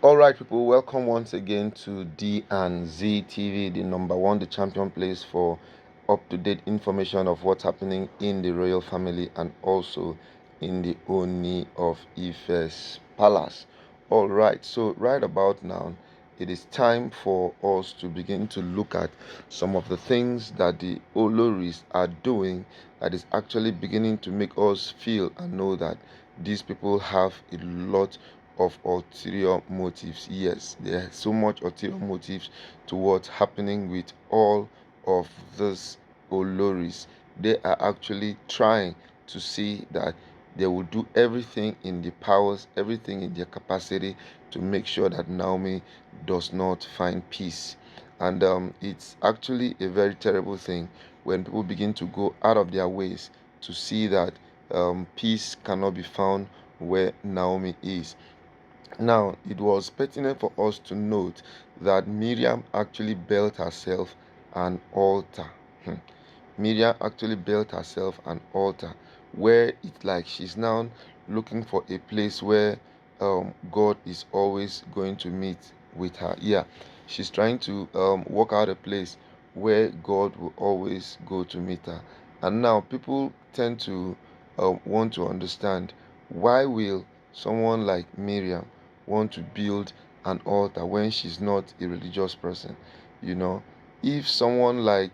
All right, people, welcome once again to D and Z TV, the number one, the champion place for up-to-date information of what's happening in the royal family and also in the Oni of Ife's palace. All right, so right about now, it is time for us to begin to look at some of the things that the Oloris are doing that is actually beginning to make us feel and know that these people have a lot of ulterior motives. Yes, there are so much ulterior motives to what's happening with all of these Oloris. They are actually trying to see that they will do everything in their powers, everything in their capacity to make sure that Naomi does not find peace. And it's actually a very terrible thing when people begin to go out of their ways to see that peace cannot be found where Naomi is. Now, it was pertinent for us to note that Miriam actually built herself an altar. Hmm. Miriam actually built herself an altar where it's like she's now looking for a place where God is always going to meet with her. Yeah, she's trying to work out a place where God will always go to meet her. And now people tend to want to understand, why will someone like Miriam want to build an altar when she's not a religious person? You know, if someone like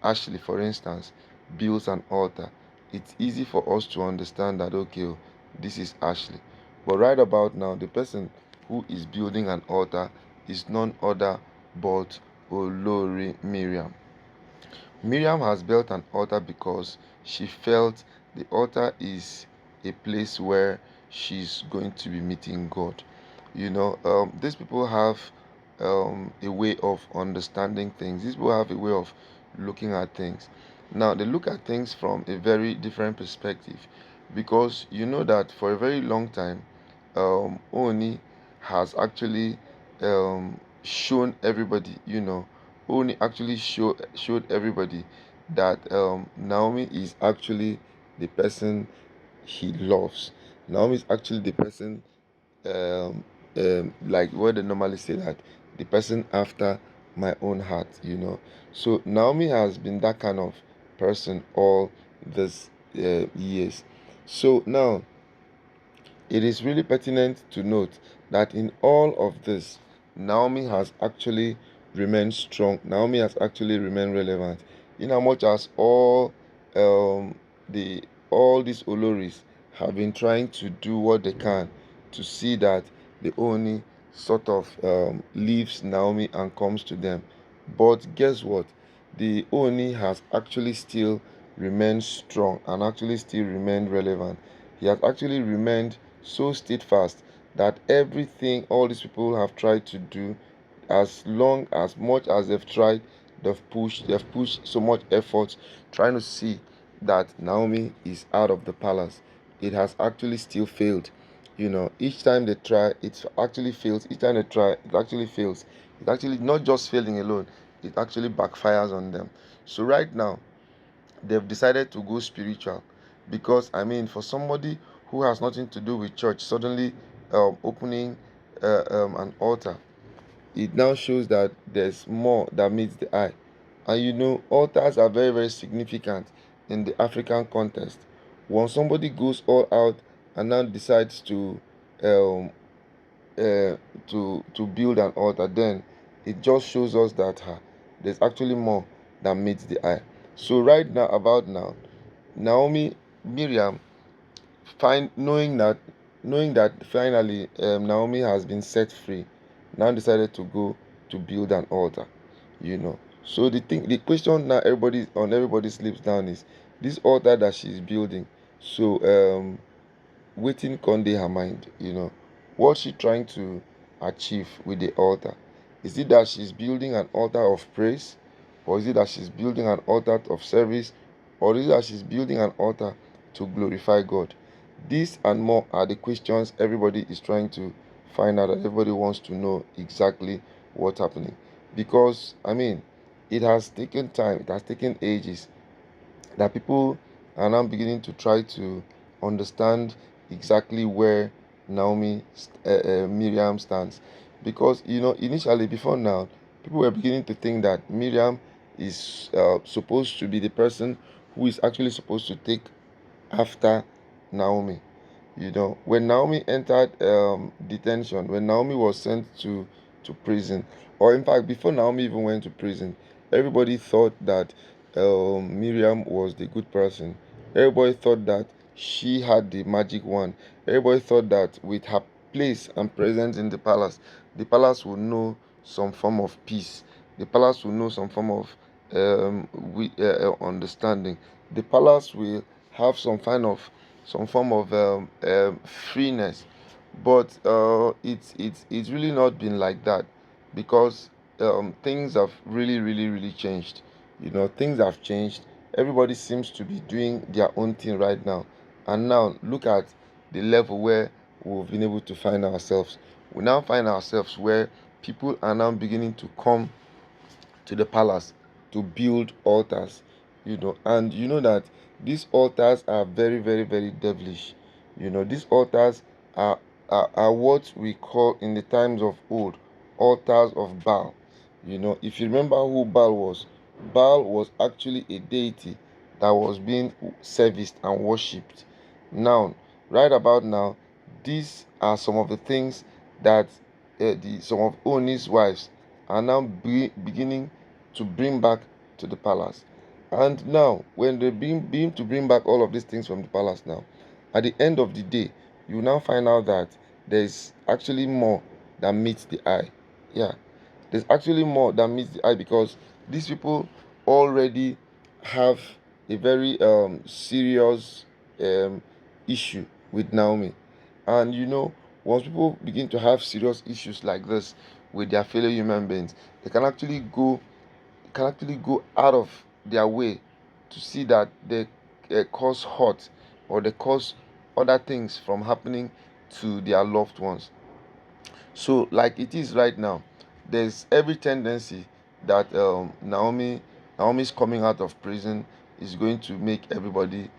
Ashley, for instance, builds an altar, it's easy for us to understand that, okay, oh, this is Ashley. But right about now, the person who is building an altar is none other but Olori Miriam. Miriam has built an altar because she felt the altar is a place where she's going to be meeting God. These people have a way of understanding things. These people have a way of looking at things. Now, they look at things from a very different perspective, because you know that for a very long time, Oni has actually shown everybody, Oni actually showed everybody that Naomi is actually the person he loves. Naomi is actually the person, um, like what they normally say, that the person after my own heart. So Naomi has been that kind of person all these years. So now it is really pertinent to note that in all of this, Naomi has actually remained strong. Naomi has actually remained relevant. In how much as the all these Oloris have been trying to do what they can to see that the Oni sort of leaves Naomi and comes to them. But guess what? The Oni has actually still remained strong and actually still remained relevant. He has actually remained so steadfast that everything all these people have tried to do, as much as they've tried, they've pushed so much effort trying to see that Naomi is out of the palace. It has actually still failed. Each time they try, it actually fails. Each time they try, it actually fails. It's actually not just failing alone, it actually backfires on them. So right now, they've decided to go spiritual, because I mean, for somebody who has nothing to do with church suddenly opening an altar, it now shows that there's more that meets the eye. And altars are very, very significant in the African context. When somebody goes all out and now decides um, to build an altar, then it just shows us that there's actually more that meets the eye. So right now, about now, Miriam, find knowing that finally Naomi has been set free, now decided to go to build an altar. So the question now everybody on everybody's lips down is, this altar that she's building. So waiting conde her mind. What's she trying to achieve with the altar? Is it that she's building an altar of praise, or is it that she's building an altar of service, or is it that she's building an altar to glorify God? These and more are the questions everybody is trying to find out, and everybody wants to know exactly what's happening. Because I mean, it has taken time, it has taken ages, that people are now beginning to try to understand exactly where Miriam stance, because initially, before now, people were beginning to think that Miriam is supposed to be the person who is actually supposed to take after Naomi. When Naomi entered detention, when Naomi was sent to prison, or in fact, before Naomi even went to prison, everybody thought that Miriam was the good person. Everybody thought that she had the magic wand. Everybody thought that with her place and presence in the palace would know some form of peace. The palace will know some form of understanding. The palace will have some form of freeness, but it's really not been like that, because things have really changed. Things have changed. Everybody seems to be doing their own thing right now, and now look at the level where we've been able to find ourselves. We now find ourselves where people are now beginning to come to the palace to build altars, and that these altars are very devilish. These altars are what we call in the times of old altars of Baal. If you remember who Baal was actually a deity that was being serviced and worshipped. Now, right about now, these are some of the things that some of Oni's wives are now beginning to bring back to the palace. And now, when they begin to bring back all of these things from the palace now, at the end of the day, you now find out that there's actually more than meets the eye. Yeah, there's actually more than meets the eye, because these people already have a very serious um, issue with Naomi. And once people begin to have serious issues like this with their fellow human beings, they can actually go out of their way to see that they cause hurt, or they cause other things from happening to their loved ones. So, like it is right now, there's every tendency that Naomi's coming out of prison is going to make everybody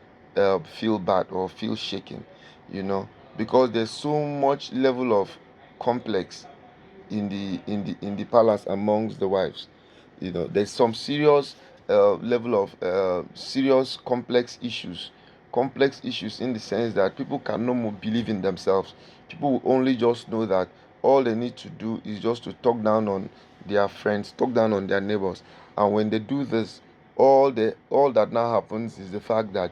feel bad or feel shaken, you know, because there's so much level of complex in the palace amongst the wives. There's some serious level of serious complex issues in the sense that people can no more believe in themselves. People will only just know that all they need to do is just to talk down on their friends, talk down on their neighbors, and when they do this, all that now happens is the fact that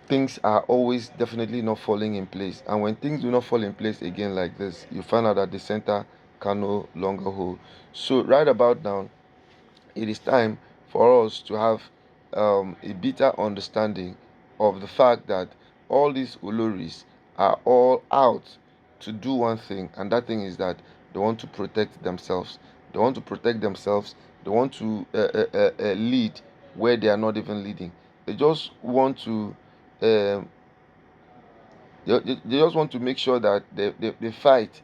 things are always definitely not falling in place. And when things do not fall in place again like this, you find out that the center can no longer hold. So right about now, it is time for us to have a better understanding of the fact that all these Oloris are all out to do one thing, and that thing is that they want to protect themselves. They want to protect themselves. They want to lead where they are not even leading. They just want to um, they just want to make sure that they fight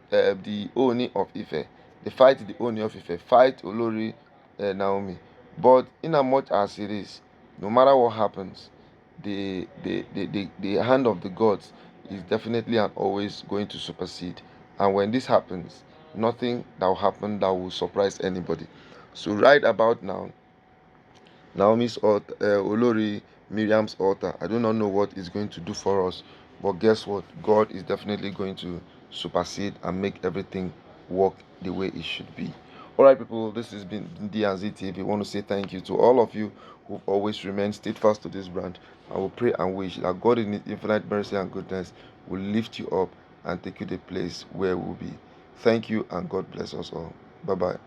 the Oni of Ife. They fight the Oni of Ife, fight Olori Naomi. But in as much as it is, no matter what happens, the hand of the gods is definitely and always going to supersede. And when this happens, nothing that will happen that will surprise anybody. So right about now, Naomi's altar, Olori Miriam's altar. I do not know what it's going to do for us, but guess what? God is definitely going to supersede and make everything work the way it should be. All right, people, this has been D&Z TV. I want to say thank you to all of you who've always remained steadfast to this brand. I will pray and wish that God in His infinite mercy and goodness will lift you up and take you to the place where we'll be. Thank you, and God bless us all. Bye bye.